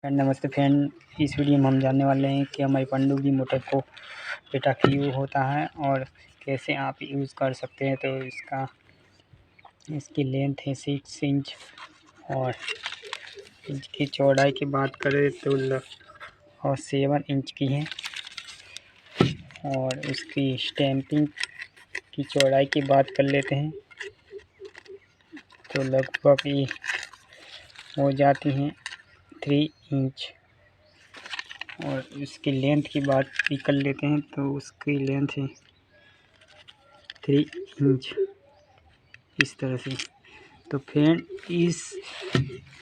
नमस्ते फ्रेंड। इस वीडियो में हम जानने वाले हैं कि हमारी पनडुब्बी मोटर को डेटा क्यों होता है और कैसे आप यूज़ कर सकते हैं। तो इसकी लेंथ है 6 इंच और इसकी चौड़ाई की बात करें तो 7 इंच की है और उसकी स्टैंपिंग की चौड़ाई की बात कर लेते हैं तो लगभग ये हो जाती हैं 3 इंच। और इसकी लेंथ की बात भी कर लेते हैं तो उसकी लेंथ है 3 इंच इस तरह से। तो फ्रेंड इस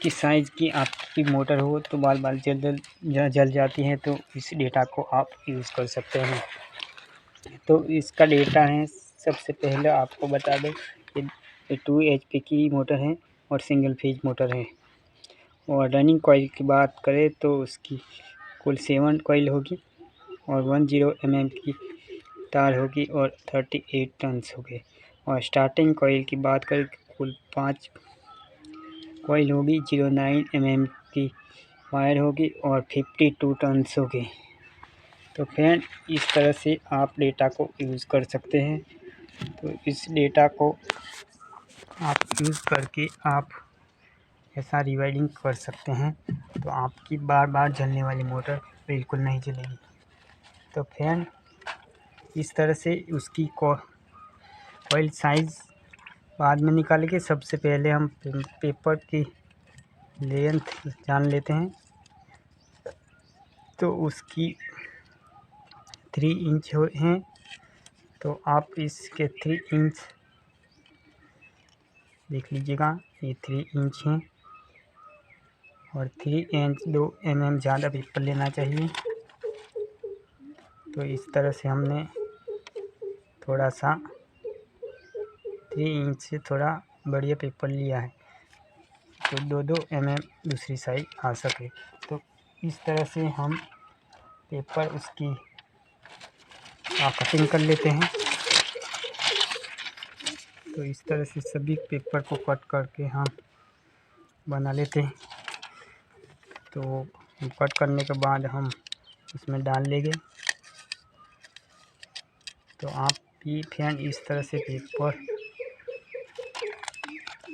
की साइज़ की आपकी मोटर हो तो बाल जल जाती है, तो इस डेटा को आप यूज़ कर सकते हैं। तो इसका डेटा है, सबसे पहले आपको बता दूं ये 2 HP की मोटर है और सिंगल फेज मोटर है। और रनिंग कॉइल की बात करें तो उसकी कुल 7 कॉइल होगी और 10 mm की तार होगी और 38 टर्न्स होंगे। और स्टार्टिंग कॉइल की बात करें तो कुल 5 कॉइल होगी, 09 mm की वायर होगी और 52 टर्न्स होंगे। तो फ्रेंड इस तरह से आप डेटा को यूज़ कर सकते हैं। तो इस डेटा को आप यूज़ करके आप ऐसा रिवाइडिंग कर सकते हैं तो आपकी बार बार जलने वाली मोटर बिल्कुल नहीं जलेगी। तो फ्रेंड इस तरह से उसकी कॉइल साइज़ बाद में निकालेंगे। सबसे पहले हम पेपर की लेंथ जान लेते हैं। तो उसकी 3 इंच हैं, तो आप इसके 3 इंच देख लीजिएगा, ये 3 इंच हैं और 3 इंच 2 mm ज़्यादा पेपर लेना चाहिए। तो इस तरह से हमने थोड़ा सा 3 इंच से थोड़ा बढ़िया पेपर लिया है तो 2 mm दूसरी साइड आ सके। तो इस तरह से हम पेपर उसकी कटिंग कर लेते हैं। तो इस तरह से सभी पेपर को कट करके हम बना लेते हैं। तो कट करने के बाद हम इसमें डाल लेंगे। तो आप भी फ्रेंड इस तरह से पेपर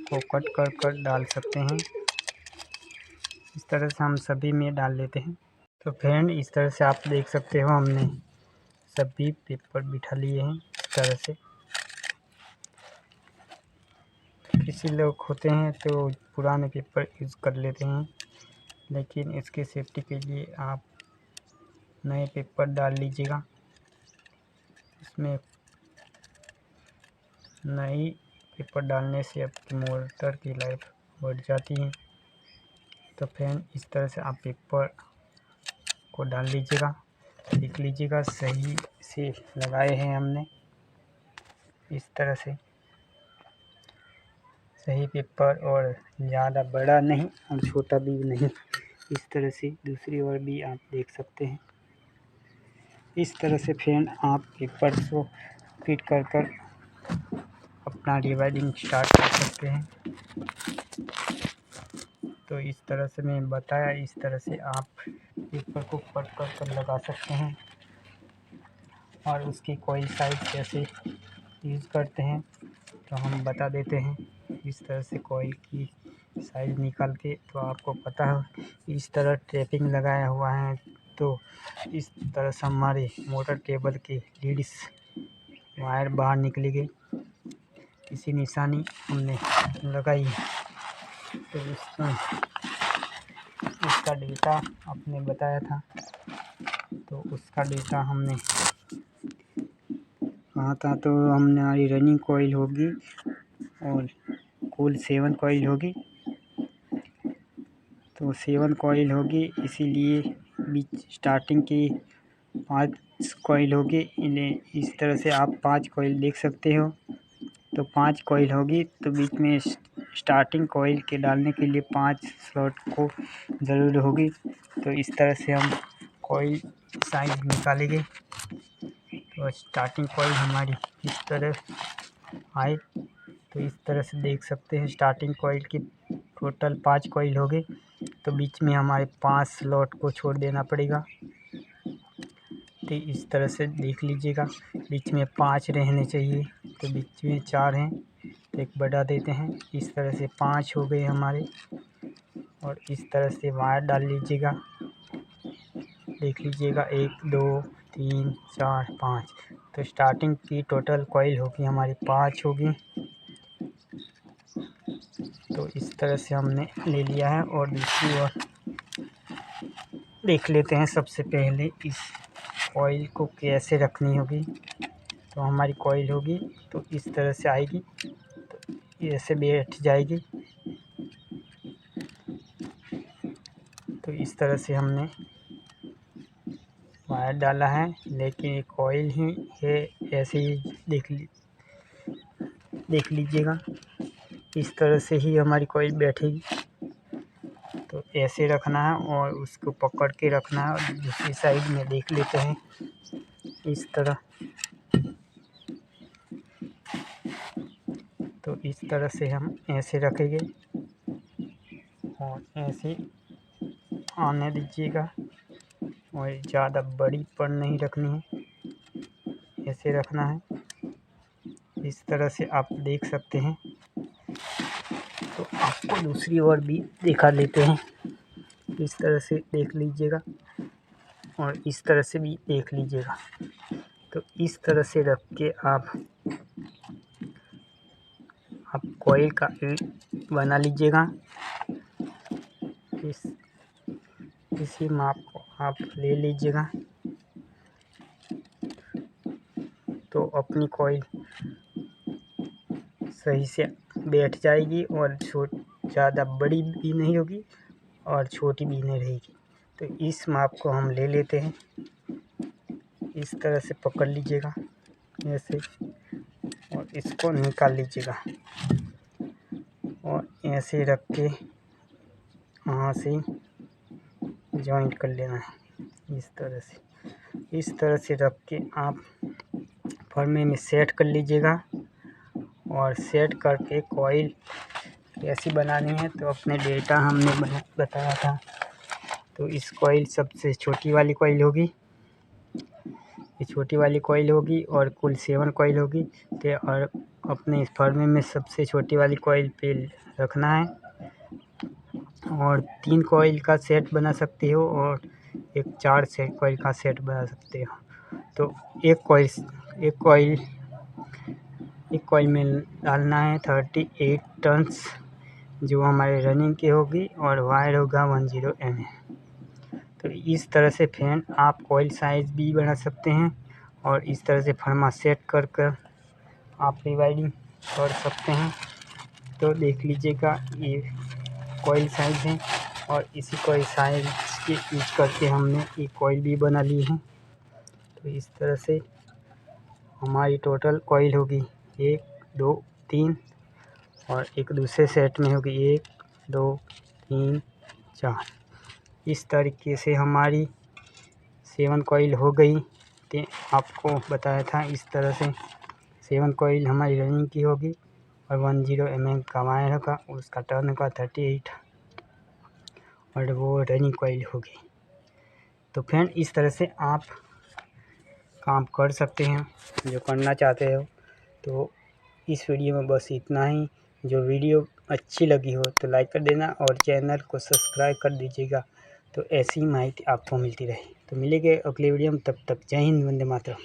को कट कर डाल सकते हैं। इस तरह से हम सभी में डाल लेते हैं। तो फ्रेंड इस तरह से आप देख सकते हो हमने सभी पेपर बिठा लिए हैं इस तरह से। किसी लोग होते हैं तो पुराने पेपर यूज़ कर लेते हैं, लेकिन इसके सेफ्टी के लिए आप नए पेपर डाल लीजिएगा। इसमें नई पेपर डालने से आपकी मोटर की लाइफ बढ़ जाती है। तो फ्रेंड इस तरह से आप पेपर को डाल लीजिएगा, देख लीजिएगा सही से लगाए हैं हमने। इस तरह से सही पेपर, और ज़्यादा बड़ा नहीं और छोटा भी नहीं। इस तरह से दूसरी ओर भी आप देख सकते हैं। इस तरह से फ्रेंड आप पेपर को फिट कर अपना रिवाइडिंग स्टार्ट कर सकते हैं। तो इस तरह से मैं बताया, इस तरह से आप पेपर को कट कर लगा सकते हैं। और उसकी कॉइल साइज कैसे यूज़ करते हैं तो हम बता देते हैं। इस तरह से कॉइल की साइज निकाल के, तो आपको पता है इस तरह टेपिंग लगाया हुआ है, तो इस तरह से हमारे मोटर केबल की लीड्स वायर बाहर निकलेगी। किसी निशानी हमने लगाई है। तो उसका डेटा आपने बताया था, तो उसका डेटा हमने कहा था। तो हमने हमारी रनिंग कॉइल होगी और कुल 7 कॉइल होगी। तो 7 कॉइल होगी, इसीलिए बीच स्टार्टिंग की 5 कॉइल होगी। इन्हें इस तरह से आप 5 कॉइल देख सकते हो। तो 5 कॉइल होगी, तो बीच में स्टार्टिंग कॉइल के डालने के लिए 5 स्लॉट को ज़रूर होगी। तो इस तरह से हम कॉइल साइज निकालेंगे। तो स्टार्टिंग कॉइल हमारी इस तरह आए, तो इस तरह से देख सकते हैं स्टार्टिंग कॉइल की टोटल 5 कॉइल होगी। तो तो बीच में हमारे 5 स्लॉट को छोड़ देना पड़ेगा। तो इस तरह से देख लीजिएगा, बीच में 5 रहने चाहिए, तो बीच में 4 हैं, तो एक बढ़ा देते हैं। इस तरह से 5 हो गए हमारे। और इस तरह से वायर डाल लीजिएगा, देख लीजिएगा 1 2 3 4 5। तो स्टार्टिंग की टोटल कॉइल होगी हमारी 5 होगी। तो इस तरह से हमने ले लिया है। और दूसरी ओर देख लेते हैं सबसे पहले इस कॉइल को कैसे रखनी होगी। तो हमारी कॉइल होगी तो इस तरह से आएगी, तो ऐसे बैठ जाएगी। तो इस तरह से हमने वायर डाला है, लेकिन ये कॉइल ही है, ऐसे ही देख लीजिएगा, इस तरह से ही हमारी कॉइल बैठेगी। तो ऐसे रखना है और उसको पकड़ के रखना है। और दूसरी साइड में देख लेते हैं इस तरह। तो इस तरह से हम ऐसे रखेंगे और ऐसे आने दीजिएगा, और ज़्यादा बड़ी पर नहीं रखनी है, ऐसे रखना है। इस तरह से आप देख सकते हैं। तो आपको दूसरी ओर भी दिखा लेते हैं, इस तरह से देख लीजिएगा और इस तरह से भी देख लीजिएगा। तो इस तरह से रख के आप कॉइल का बना लीजिएगा। इसी माप को आप ले लीजिएगा, तो अपनी कॉइल सही से बैठ जाएगी और ज़्यादा बड़ी भी नहीं होगी और छोटी भी नहीं रहेगी। तो इस माप को हम ले लेते हैं, इस तरह से पकड़ लीजिएगा ऐसे, और इसको निकाल लीजिएगा और ऐसे रख के यहाँ से जॉइंट कर लेना है। इस तरह से रख के आप फर्मे में सेट कर लीजिएगा। और सेट करके कॉइल कैसी बनानी है तो अपने डेटा हमने बताया था। तो इस कॉइल सबसे छोटी वाली कॉइल होगी, ये छोटी वाली कॉइल होगी और कुल 7 कॉइल होगी। तो और अपने फर्मे में सबसे छोटी वाली कॉइल पे रखना है। और 3 कॉइल का सेट बना सकते हो और एक 4 सेट कॉइल का सेट बना सकते हो। तो एक कॉइल में डालना है 38 टर्न्स, जो हमारे रनिंग की होगी, और वायर होगा 10 mm। तो इस तरह से फैन आप कॉइल साइज़ भी बना सकते हैं और इस तरह से फर्मा सेट कर आप रिवाइडिंग कर सकते हैं। तो देख लीजिएगा, ये कॉइल साइज़ है और इसी कॉइल साइज़ के यूज करके हमने ये कॉइल भी बना ली है। तो इस तरह से हमारी टोटल कॉइल होगी 1 2 3, और एक दूसरे सेट में होगी 1 2 3 4। इस तरीके से हमारी 7 कॉइल हो गई। तो आपको बताया था इस तरह से 7 कॉइल हमारी रनिंग की होगी और 10 mm का वायर होगा, उसका टर्न होगा 38 और वो रनिंग कॉइल होगी। तो फ्रेंड इस तरह से आप काम कर सकते हैं जो करना चाहते हो। तो इस वीडियो में बस इतना ही। जो वीडियो अच्छी लगी हो तो लाइक कर देना और चैनल को सब्सक्राइब कर दीजिएगा, तो ऐसी माहिती आपको मिलती रहे। तो मिलेंगे अगले वीडियो में, तब तक जय हिंद, वंदे मातरम।